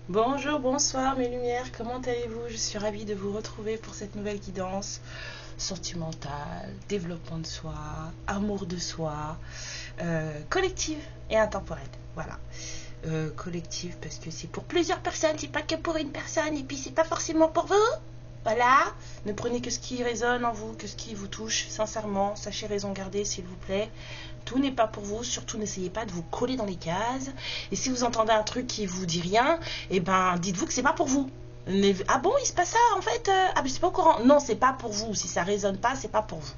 Bonjour, bonsoir mes lumières, comment allez-vous? Je suis ravie de vous retrouver pour cette nouvelle guidance sentimentale, développement de soi, amour de soi, collective et intemporelle. Voilà, collective parce que c'est pour plusieurs personnes, c'est pas que pour une personne et puis c'est pas forcément pour vous. Voilà, ne prenez que ce qui résonne en vous, que ce qui vous touche, sincèrement, sachez raison garder s'il vous plaît. Tout n'est pas pour vous, surtout n'essayez pas de vous coller dans les cases. Et si vous entendez un truc qui vous dit rien, eh ben dites-vous que c'est pas pour vous. Ah bon, il se passe ça en fait ah mais c'est pas au courant. Non, c'est pas pour vous. Si ça résonne pas, c'est pas pour vous.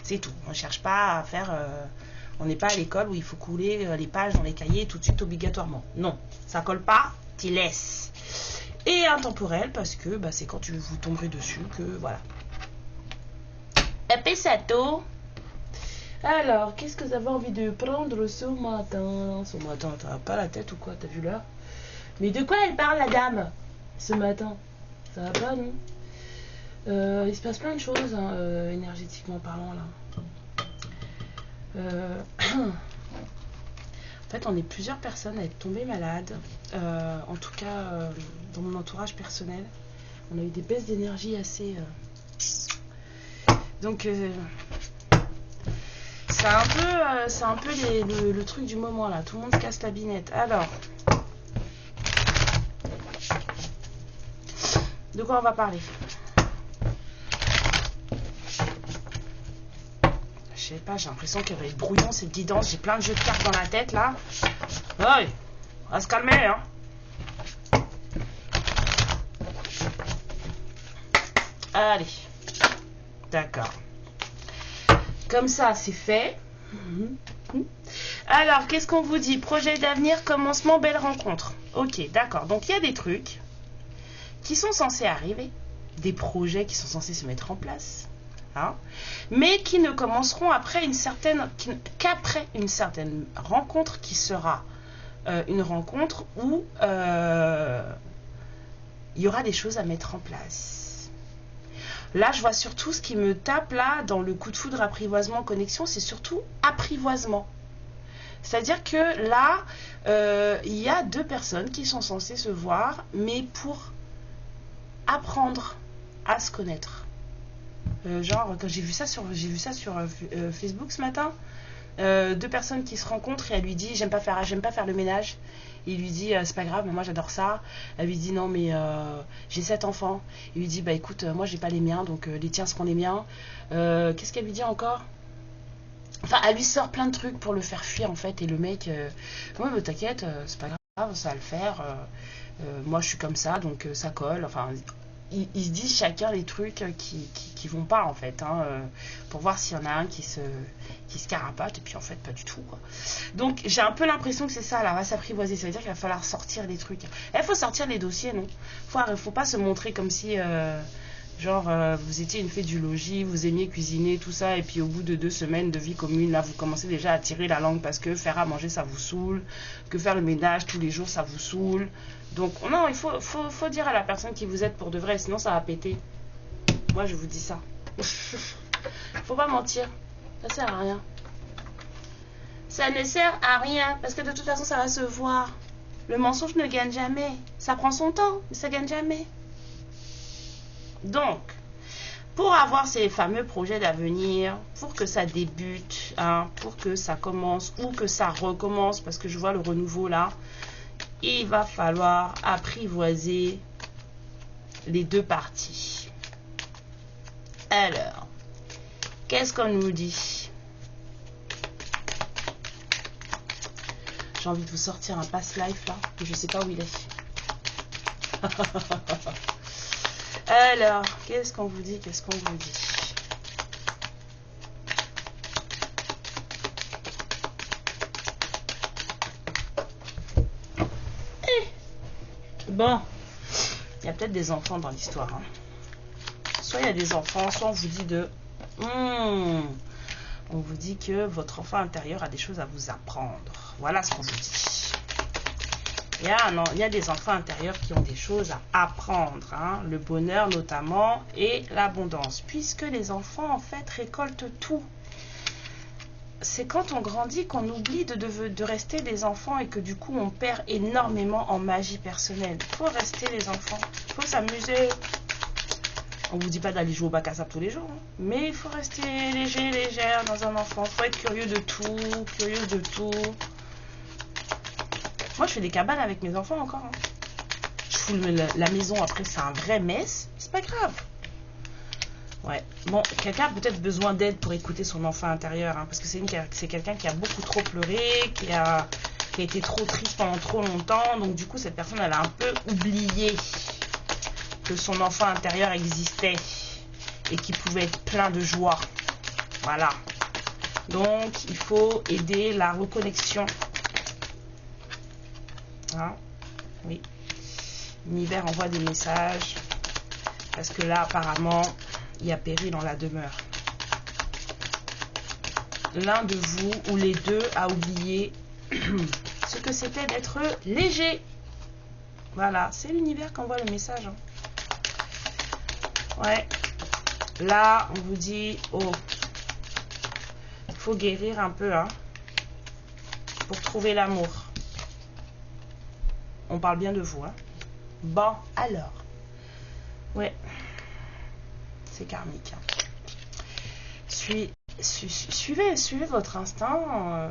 C'est tout. On ne cherche pas à faire. On n'est pas à l'école où il faut couler les pages dans les cahiers tout de suite obligatoirement. Non, ça colle pas, t'y laisses. Et intemporel parce que bah, c'est quand vous tomberez dessus que voilà. Pesato. Alors, qu'est-ce que vous avez envie de prendre ce matin? Ce matin, t'as pas la tête ou quoi? T'as vu l'heure? Mais de quoi elle parle, la dame? Ce matin? Ça va pas, non? Il se passe plein de choses, hein, énergétiquement parlant, là. En fait, on est plusieurs personnes à être tombées malades. En tout cas, dans mon entourage personnel. On a eu des baisses d'énergie assez... Donc... c'est un peu le truc du moment là. Tout le monde se casse la binette. Alors, de quoi on va parler? Je sais pas, j'ai l'impression qu'elle va être brouillon cette guidance. J'ai plein de jeux de cartes dans la tête là. Ouais, on va se calmer hein. Allez, d'accord. Comme ça, c'est fait. Alors, qu'est-ce qu'on vous dit? Projet d'avenir, commencement, belle rencontre. Ok, d'accord. Donc, il y a des trucs qui sont censés arriver. Des projets qui sont censés se mettre en place. Hein, mais qui ne commenceront qu'après une certaine rencontre qui sera une rencontre où il y aura des choses à mettre en place. Là, je vois surtout ce qui me tape là dans le coup de foudre apprivoisement connexion, c'est surtout apprivoisement. C'est-à-dire que là, il y a deux personnes qui sont censées se voir, mais pour apprendre à se connaître. Genre, quand j'ai vu ça sur Facebook ce matin, deux personnes qui se rencontrent et elle lui dit j'aime pas faire le ménage. Il lui dit c'est pas grave mais moi j'adore ça. Elle lui dit non mais j'ai 7 enfants. Il lui dit bah écoute moi j'ai pas les miens donc les tiens seront les miens. Qu'est-ce qu'elle lui dit encore? Enfin elle lui sort plein de trucs pour le faire fuir en fait et le mec ouais mais t'inquiète c'est pas grave ça va le faire. Moi je suis comme ça donc ça colle. Enfin ils se disent chacun les trucs qui vont pas en fait hein, pour voir s'il y en a un qui se carapate et puis en fait pas du tout quoi. Donc j'ai un peu l'impression que c'est ça là, va s'apprivoiser, ça veut dire qu'il va falloir sortir des trucs. Il faut sortir les dossiers non, faut pas se montrer comme si vous étiez une fée du logis, vous aimiez cuisiner tout ça et puis au bout de 2 semaines de vie commune là vous commencez déjà à tirer la langue parce que faire à manger ça vous saoule, que faire le ménage tous les jours ça vous saoule. Donc non, il faut dire à la personne qui vous êtes pour de vrai, sinon ça va péter. Moi je vous dis ça. Faut pas mentir, ça sert à rien. Ça ne sert à rien, parce que de toute façon ça va se voir. Le mensonge ne gagne jamais. Ça prend son temps, mais ça gagne jamais. Donc, pour avoir ces fameux projets d'avenir, pour que ça débute, hein, pour que ça commence ou que ça recommence, parce que je vois le renouveau là, il va falloir apprivoiser les deux parties. Alors, qu'est-ce qu'on nous dit? J'ai envie de vous sortir un pass life là, mais je sais pas où il est. Alors, qu'est-ce qu'on vous dit? Qu'est-ce qu'on vous dit? Bon, il y a peut-être des enfants dans l'histoire. Hein. Soit il y a des enfants, soit on vous dit on vous dit que votre enfant intérieur a des choses à vous apprendre. Voilà ce qu'on vous dit. Il y a des enfants intérieurs qui ont des choses à apprendre, hein, le bonheur notamment et l'abondance, puisque les enfants en fait récoltent tout. C'est quand on grandit qu'on oublie de rester des enfants et que du coup on perd énormément en magie personnelle. Il faut rester les enfants, il faut s'amuser. On ne vous dit pas d'aller jouer au bac à sable tous les jours, hein, mais il faut rester léger, légère dans un enfant. Il faut être curieux de tout, curieuse de tout. Moi je fais des cabanes avec mes enfants encore. Hein. Je fous la maison, après c'est un vrai mess, c'est pas grave. Ouais, bon, quelqu'un a peut-être besoin d'aide pour écouter son enfant intérieur, hein, parce que c'est quelqu'un qui a beaucoup trop pleuré, qui a été trop triste pendant trop longtemps, donc du coup cette personne elle a un peu oublié que son enfant intérieur existait et qu'il pouvait être plein de joie. Voilà, donc il faut aider la reconnexion. Hein? Oui, l'univers envoie des messages, parce que là apparemment il y a péril dans la demeure. L'un de vous ou les deux a oublié ce que c'était d'être léger. Voilà, c'est l'univers qui envoie le message. Hein. Ouais. Là, on vous dit, oh, il faut guérir un peu, hein, pour trouver l'amour. On parle bien de vous, hein. Bon, alors. Ouais. C'est karmique. Hein. Suivez votre instinct.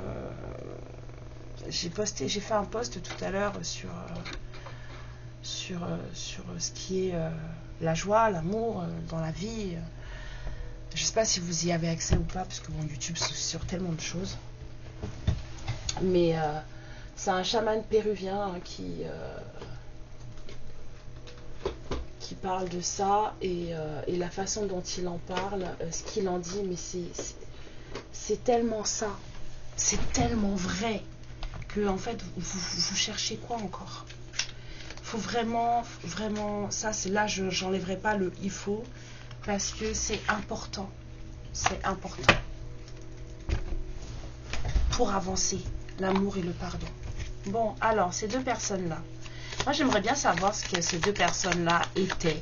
J'ai fait un post tout à l'heure sur ce qui est la joie, l'amour dans la vie. Je sais pas si vous y avez accès ou pas, parce que bon, YouTube c'est sur tellement de choses. Mais c'est un chaman péruvien hein, qui parle de ça et la façon dont il en parle, ce qu'il en dit, mais c'est tellement ça, c'est tellement vrai que en fait vous cherchez quoi encore? Faut vraiment ça, c'est là j'enlèverai pas le il faut, parce que c'est important pour avancer, l'amour et le pardon. Bon, alors ces deux personnes là, moi j'aimerais bien savoir ce que ces deux personnes là étaient.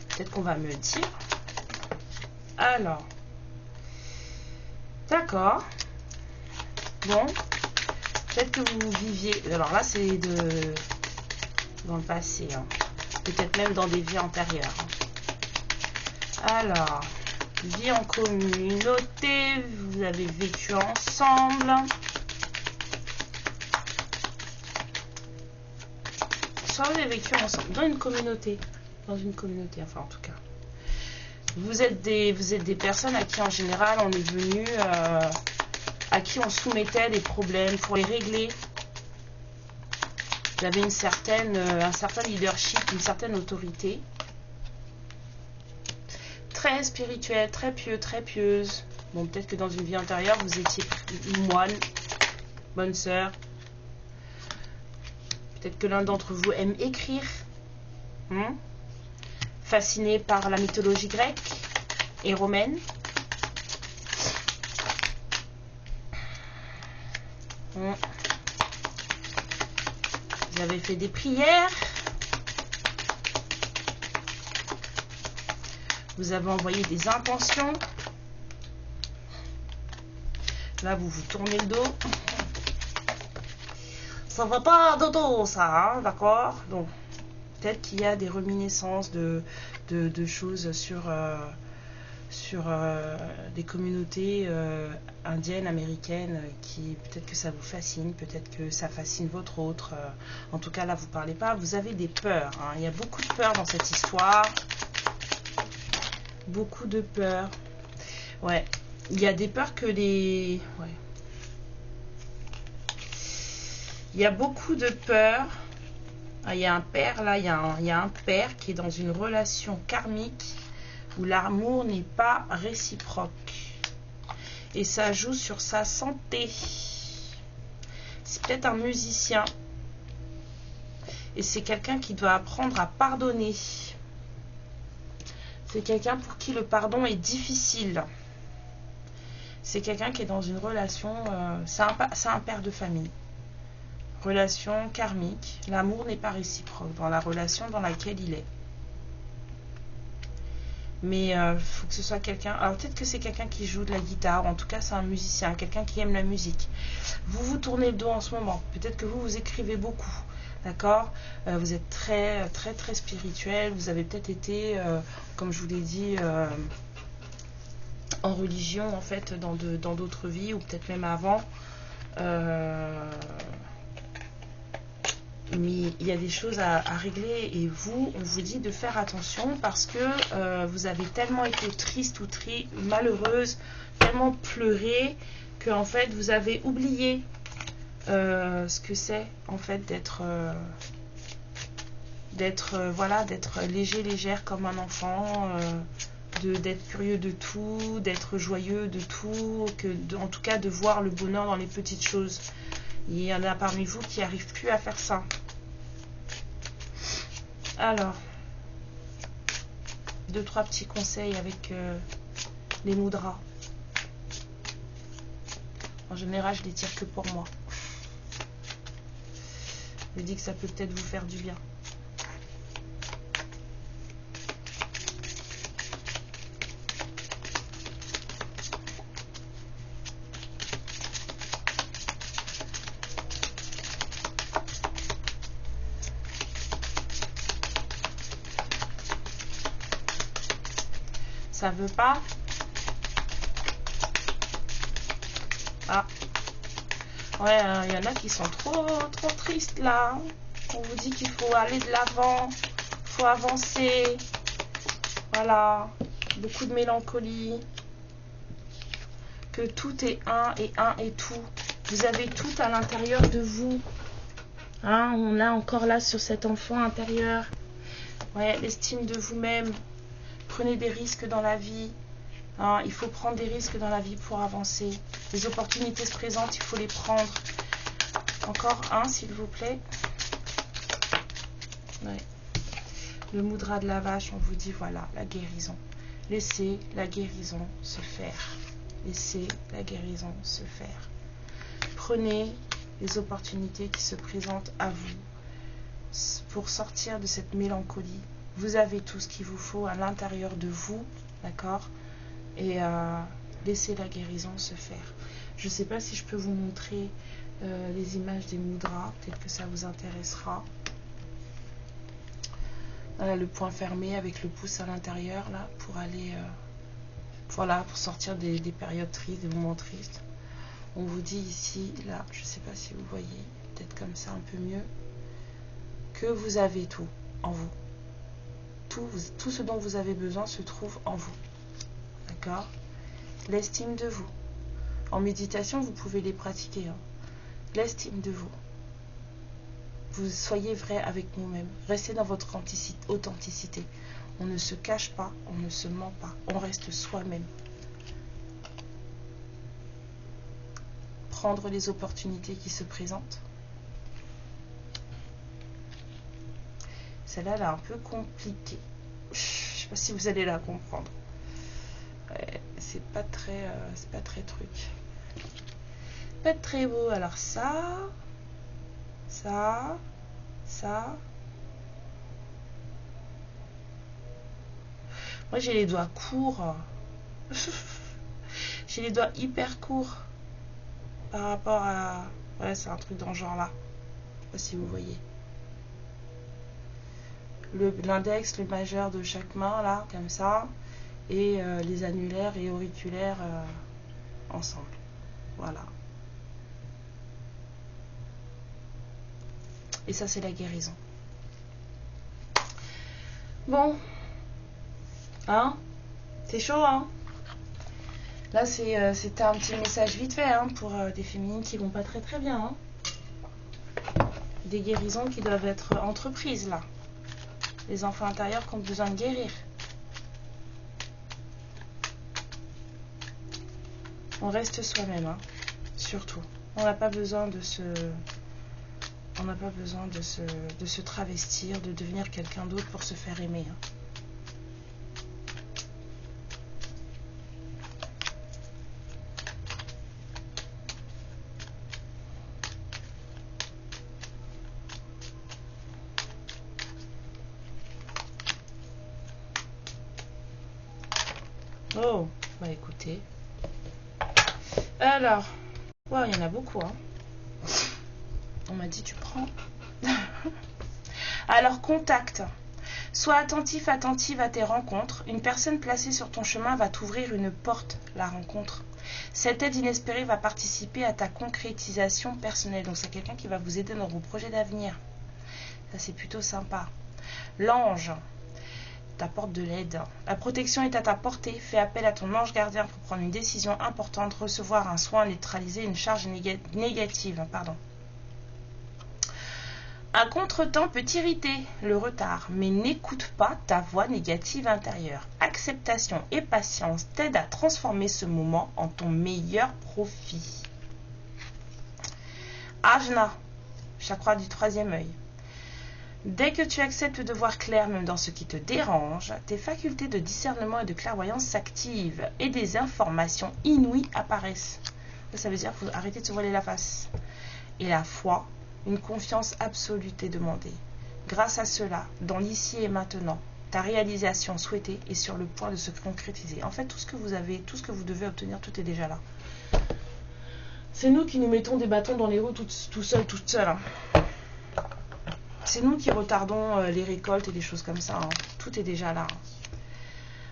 Peut-être qu'on va me dire. Alors, d'accord. Bon, peut-être que vous viviez. Alors là, c'est dans le passé. Hein. Peut-être même dans des vies antérieures. Alors, vie en communauté. Vous avez vécu ensemble. Soit vous avez vécu ensemble dans une communauté. Enfin en tout cas. Vous êtes des personnes à qui en général on est venu, à qui on soumettait des problèmes pour les régler. Vous avez un certain leadership, une certaine autorité. Très spirituelle, très pieux, très pieuse. Bon, peut-être que dans une vie antérieure, vous étiez moine, bonne sœur. Peut-être que l'un d'entre vous aime écrire. Fasciné par la mythologie grecque et romaine. Vous avez fait des prières. Vous avez envoyé des intentions. Là, vous vous tournez le dos. Ça va pas dodo, ça, hein, d'accord? Donc, peut-être qu'il y a des reminiscences de choses sur des communautés indiennes, américaines, qui peut-être que ça vous fascine, peut-être que ça fascine votre autre. En tout cas, là, vous parlez pas. Vous avez des peurs. Hein. Il y a beaucoup de peurs dans cette histoire. Beaucoup de peurs. Ouais. Il y a des peurs que les... Ouais. Il y a beaucoup de peurs. Ah, il y a un père, là, il y a un père qui est dans une relation karmique où l'amour n'est pas réciproque. Et ça joue sur sa santé. C'est peut-être un musicien. Et c'est quelqu'un qui doit apprendre à pardonner. C'est quelqu'un pour qui le pardon est difficile. C'est quelqu'un qui est dans une relation... c'est un père de famille. relation karmique. L'amour n'est pas réciproque dans la relation dans laquelle il est. Mais il faut que ce soit quelqu'un... Alors peut-être que c'est quelqu'un qui joue de la guitare. En tout cas, c'est un musicien, quelqu'un qui aime la musique. Vous vous tournez le dos en ce moment. Peut-être que vous écrivez beaucoup. D'accord, vous êtes très, très, très spirituel. Vous avez peut-être été, comme je vous l'ai dit, en religion, en fait, dans d'autres vies, ou peut-être même avant. Mais il y a des choses à régler et vous, on vous dit de faire attention parce que vous avez tellement été triste ou malheureuse, tellement pleuré que en fait vous avez oublié ce que c'est en fait d'être voilà, d'être légère comme un enfant, d'être curieux de tout, d'être joyeux de tout, en tout cas de voir le bonheur dans les petites choses. Il y en a parmi vous qui n'arrivent plus à faire ça. Alors, 2-3 petits conseils avec les mudras. En général, je les tire que pour moi. Je dis que ça peut peut-être vous faire du bien. Ça veut pas. Ah. Ouais, il y en a qui sont trop tristes là. On vous dit qu'il faut aller de l'avant, il faut avancer. Voilà. Beaucoup de mélancolie. Que tout est un et tout. Vous avez tout à l'intérieur de vous. Hein, on a encore là sur cet enfant intérieur. Ouais, l'estime de vous-même. Prenez des risques dans la vie. Hein, il faut prendre des risques dans la vie pour avancer. Les opportunités se présentent, il faut les prendre. Encore un, s'il vous plaît. Ouais. Le mudra de la vache, on vous dit voilà, la guérison. Laissez la guérison se faire. Laissez la guérison se faire. Prenez les opportunités qui se présentent à vous pour sortir de cette mélancolie. Vous avez tout ce qu'il vous faut à l'intérieur de vous, d'accord? Et laissez la guérison se faire. Je ne sais pas si je peux vous montrer les images des mudras, peut-être que ça vous intéressera. Voilà le poing fermé avec le pouce à l'intérieur, là, pour aller, voilà, pour sortir des périodes tristes, des moments tristes. On vous dit ici, là, je ne sais pas si vous voyez, peut-être comme ça un peu mieux, que vous avez tout en vous. Tout ce dont vous avez besoin se trouve en vous. D'accord? L'estime de vous. En méditation, vous pouvez les pratiquer. Hein. L'estime de vous. Vous soyez vrai avec vous-même. Restez dans votre authenticité. On ne se cache pas, on ne se ment pas. On reste soi-même. Prendre les opportunités qui se présentent. Celle-là, elle est un peu compliquée. Je ne sais pas si vous allez la comprendre. Ouais, c'est pas très truc. Pas très beau. Alors ça. Moi, j'ai les doigts courts. J'ai les doigts hyper courts. Par rapport à... Ouais, c'est un truc dans ce genre-là. Je sais pas si vous voyez. L'index, le majeur de chaque main, là, comme ça, et les annulaires et auriculaires ensemble. Voilà. Et ça, c'est la guérison. Bon. Hein? C'est chaud, hein? Là, c'était un petit message vite fait, hein, pour des féminines qui vont pas très bien, hein. Des guérisons qui doivent être entreprises, là. Les enfants intérieurs qui ont besoin de guérir. On reste soi-même, hein, surtout. On n'a pas besoin de se... On n'a pas besoin de se travestir, de devenir quelqu'un d'autre pour se faire aimer. Hein. Oh, bah écoutez. Alors, ouais, il y en a beaucoup, hein. On m'a dit, tu prends. Alors, contact. Sois attentif, attentive à tes rencontres. Une personne placée sur ton chemin va t'ouvrir une porte, la rencontre. Cette aide inespérée va participer à ta concrétisation personnelle. Donc, c'est quelqu'un qui va vous aider dans vos projets d'avenir. Ça, c'est plutôt sympa. L'ange t'apporte de l'aide. La protection est à ta portée. Fais appel à ton ange gardien pour prendre une décision importante, recevoir un soin, neutraliser une charge négative. Un contretemps peut t'irriter, le retard, mais n'écoute pas ta voix négative intérieure. Acceptation et patience t'aident à transformer ce moment en ton meilleur profit. Ajna, chakra du troisième œil. Dès que tu acceptes de voir clair même dans ce qui te dérange, tes facultés de discernement et de clairvoyance s'activent et des informations inouïes apparaissent. Ça veut dire qu'il faut arrêter de se voiler la face. Et la foi, une confiance absolue t'est demandée. Grâce à cela, dans l'ici et maintenant, ta réalisation souhaitée est sur le point de se concrétiser. En fait, tout ce que vous avez, tout ce que vous devez obtenir, tout est déjà là. C'est nous qui nous mettons des bâtons dans les roues tout seuls, toutes seules. Hein. C'est nous qui retardons les récoltes et des choses comme ça. Hein. Tout est déjà là.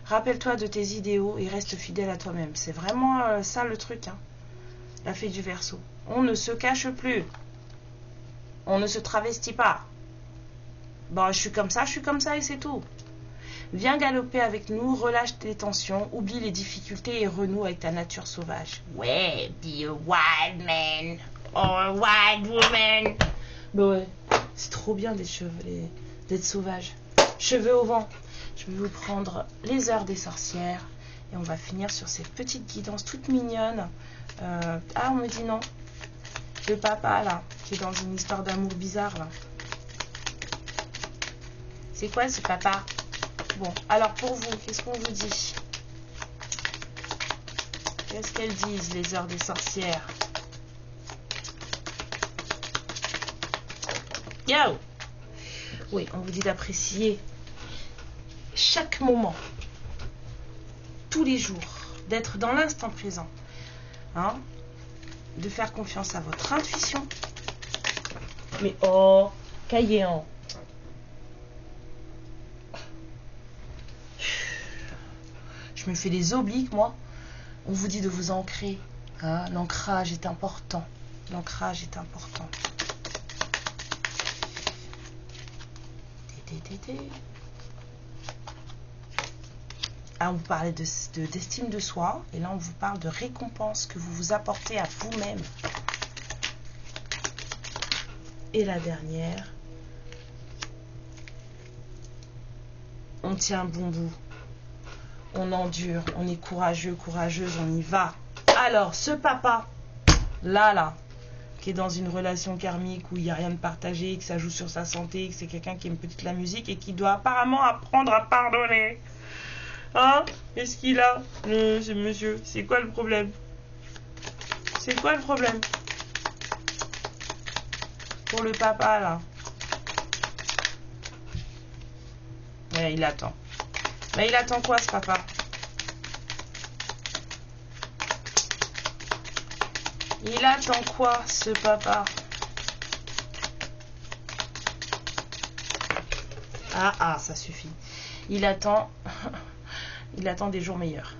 Rappelle-toi de tes idéaux et reste fidèle à toi-même. C'est vraiment ça le truc. Hein. La fée du Verseau. On ne se cache plus. On ne se travestit pas. Bon, je suis comme ça et c'est tout. Viens galoper avec nous, relâche tes tensions, oublie les difficultés et renoue avec ta nature sauvage. Ouais, be a wild man or a wild woman. Bah ouais, c'est trop bien d'être sauvage. Cheveux au vent. Je vais vous prendre les heures des sorcières et on va finir sur cette petite guidance toute mignonne. On me dit non. Le papa là, qui est dans une histoire d'amour bizarre là. C'est quoi ce papa? Bon, alors pour vous, qu'est-ce qu'on vous dit? Qu'est-ce qu'elles disent, les heures des sorcières? Yo! Oui, on vous dit d'apprécier chaque moment, tous les jours, d'être dans l'instant présent. Hein? De faire confiance à votre intuition. Mais oh, cahier en. Je me fais des obliques, moi. On vous dit de vous ancrer. Hein? L'ancrage est important. L'ancrage est important. Ah, on vous parlait d'estime de soi. Et là, on vous parle de récompense que vous vous apportez à vous-même. Et la dernière. On tient bon bout. On endure. On est courageux, courageuse. On y va. Alors, ce papa, là, qui est dans une relation karmique où il n'y a rien de partagé, que ça joue sur sa santé, que c'est quelqu'un qui aime peut-être la musique et qui doit apparemment apprendre à pardonner. Hein? Qu'est-ce qu'il a, ce monsieur? C'est quoi le problème? C'est quoi le problème? Pour le papa, là. Ouais, il attend. Mais il attend quoi, ce papa? Il attend quoi, ce papa? Ah, ça suffit. Il attend... Il attend des jours meilleurs.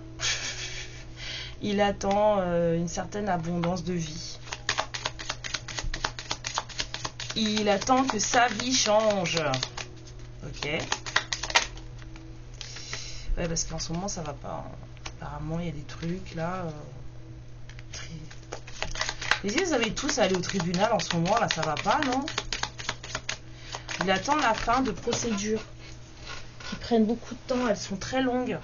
Il attend une certaine abondance de vie. Il attend que sa vie change. Ok. Ouais, parce qu'en ce moment, ça va pas. Apparemment, il y a des trucs, là. Mais si vous avez tous à aller au tribunal en ce moment, là, ça va pas, non? Il attend la fin de procédures qui prennent beaucoup de temps. Elles sont très longues.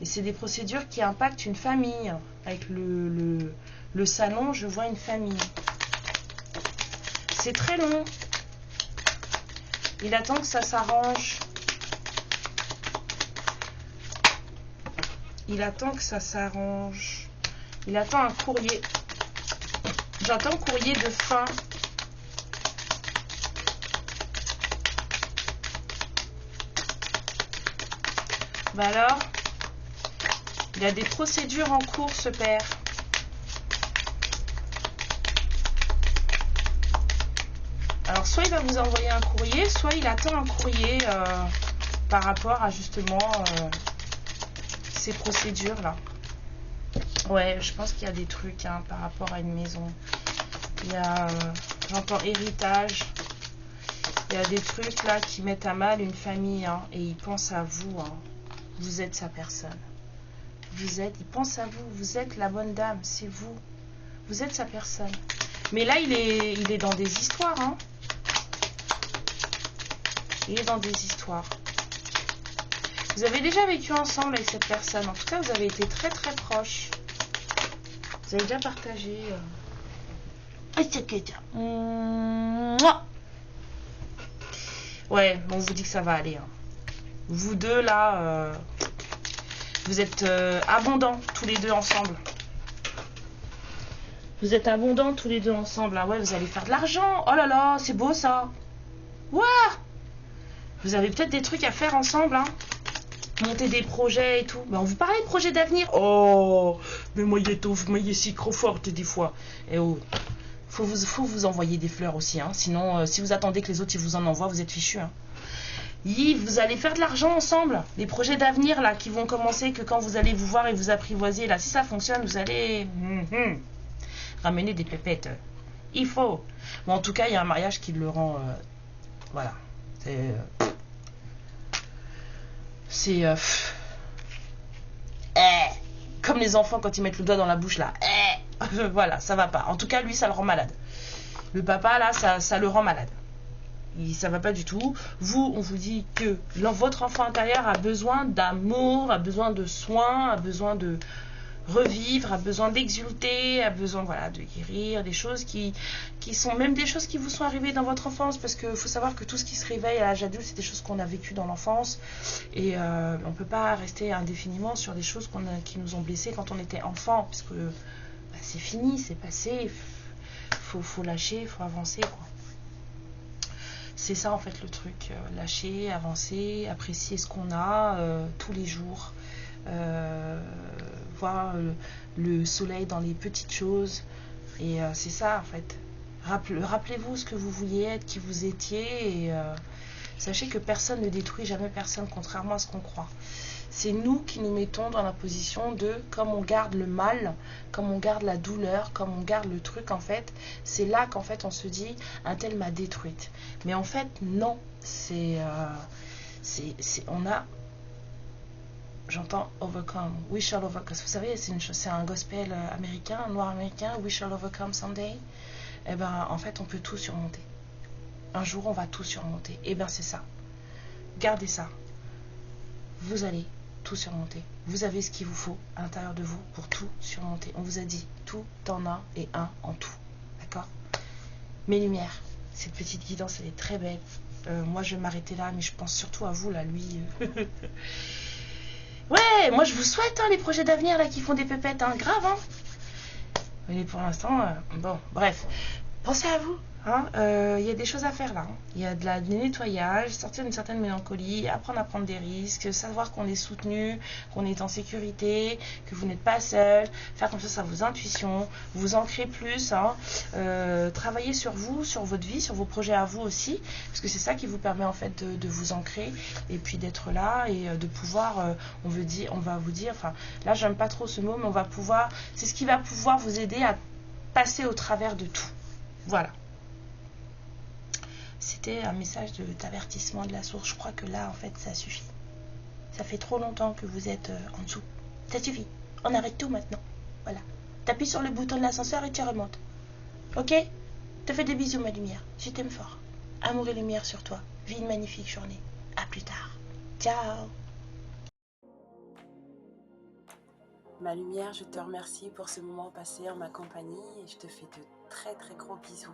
Et c'est des procédures qui impactent une famille. Avec le salon, je vois une famille. C'est très long. Il attend que ça s'arrange. Il attend que ça s'arrange. Il attend un courrier. J'attends courrier de fin. Bah alors, Il a des procédures en cours, ce père. Alors, soit il va vous envoyer un courrier, soit il attend un courrier par rapport à justement ces procédures-là. Ouais, je pense qu'il y a des trucs hein, par rapport à une maison. Il y a, j'entends héritage. Il y a des trucs là qui mettent à mal une famille hein, et il pense à vous. Hein. Vous êtes sa personne. Il pense à vous. Vous êtes la bonne dame. C'est vous. Vous êtes sa personne. Mais là, il est dans des histoires. Hein. Il est dans des histoires. Vous avez déjà vécu ensemble avec cette personne. En tout cas, vous avez été très très proches. Vous avez déjà partagé. Ouais, on vous dit que ça va aller. Hein. Vous deux là, vous êtes abondants tous les deux ensemble. Vous êtes abondants tous les deux ensemble. Ah ouais, vous allez faire de l'argent. Oh là là, c'est beau ça. Waouh! Vous avez peut-être des trucs à faire ensemble. Hein. Monter des projets et tout. Ben, on vous parlait de projets d'avenir. Oh, mais moi, il est si trop forte des fois. Et oh, faut vous envoyer des fleurs aussi. Hein. Sinon, si vous attendez que les autres ils vous en envoient, vous êtes fichus. Hein. Vous allez faire de l'argent ensemble. Les projets d'avenir là qui vont commencer que quand vous allez vous voir et vous apprivoiser. Là, si ça fonctionne, vous allez ramener des pépettes. Il faut. Bon, en tout cas, il y a un mariage qui le rend... voilà. C'est... comme les enfants quand ils mettent le doigt dans la bouche là. Voilà, ça va pas. En tout cas, lui, ça le rend malade. Le papa, là, ça le rend malade. Ça va pas du tout. Vous, on vous dit que votre enfant intérieur a besoin d'amour, a besoin de soins, a besoin de revivre, a besoin d'exulter, a besoin voilà, de guérir, des choses qui sont même des choses qui vous sont arrivées dans votre enfance, parce qu'il faut savoir que tout ce qui se réveille à l'âge adulte, c'est des choses qu'on a vécues dans l'enfance, et on peut pas rester indéfiniment sur des choses qui nous ont blessés quand on était enfant, parce que bah, c'est fini, c'est passé, faut lâcher, faut avancer, quoi. C'est ça en fait le truc, lâcher, avancer, apprécier ce qu'on a tous les jours, voir le soleil dans les petites choses, et c'est ça en fait. Rappelez-vous ce que vous vouliez être, qui vous étiez, et sachez que personne ne détruit jamais personne, contrairement à ce qu'on croit. C'est nous qui nous mettons dans la position de, comme on garde le mal, comme on garde la douleur, comme on garde le truc, en fait, c'est là qu'en fait on se dit, un tel m'a détruite. Mais en fait, non, on a, j'entends overcome, we shall overcome. Vous savez, c'est un gospel américain, un noir américain, we shall overcome someday. Eh ben, en fait, on peut tout surmonter. Un jour, on va tout surmonter. Eh ben, c'est ça. Gardez ça. Vous allez tout surmonter. Vous avez ce qu'il vous faut à l'intérieur de vous pour tout surmonter. On vous a dit tout en un et un en tout. D'accord? Mes lumières, cette petite guidance, elle est très belle. Moi, je vais m'arrêter là, mais je pense surtout à vous, là, lui. Ouais, moi, je vous souhaite hein, les projets d'avenir, là, qui font des pépettes, hein, grave, hein. Mais pour l'instant, bon, bref. Pensez à vous. Y a des choses à faire là. Il y a du nettoyage, sortir d'une certaine mélancolie, apprendre à prendre des risques, savoir qu'on est soutenu, qu'on est en sécurité, que vous n'êtes pas seul, faire confiance à vos intuitions, vous ancrer plus, travailler sur vous, sur votre vie, sur vos projets à vous aussi, parce que c'est ça qui vous permet en fait de vous ancrer et puis d'être là et de pouvoir, on va vous dire, enfin là j'aime pas trop ce mot, mais c'est ce qui va pouvoir vous aider à passer au travers de tout. Voilà. C'était un message d'avertissement de la source. Je crois que là, en fait, ça suffit. Ça fait trop longtemps que vous êtes en dessous. Ça suffit. On arrête tout maintenant. Voilà. T'appuies sur le bouton de l'ascenseur et tu remontes. Ok? Te fais des bisous, ma lumière. Je t'aime fort. Amour et lumière sur toi. Vis une magnifique journée. À plus tard. Ciao. Ma lumière, je te remercie pour ce moment passé en ma compagnie et je te fais de très très gros bisous.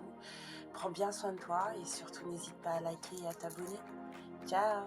Prends bien soin de toi et surtout n'hésite pas à liker et à t'abonner. Ciao!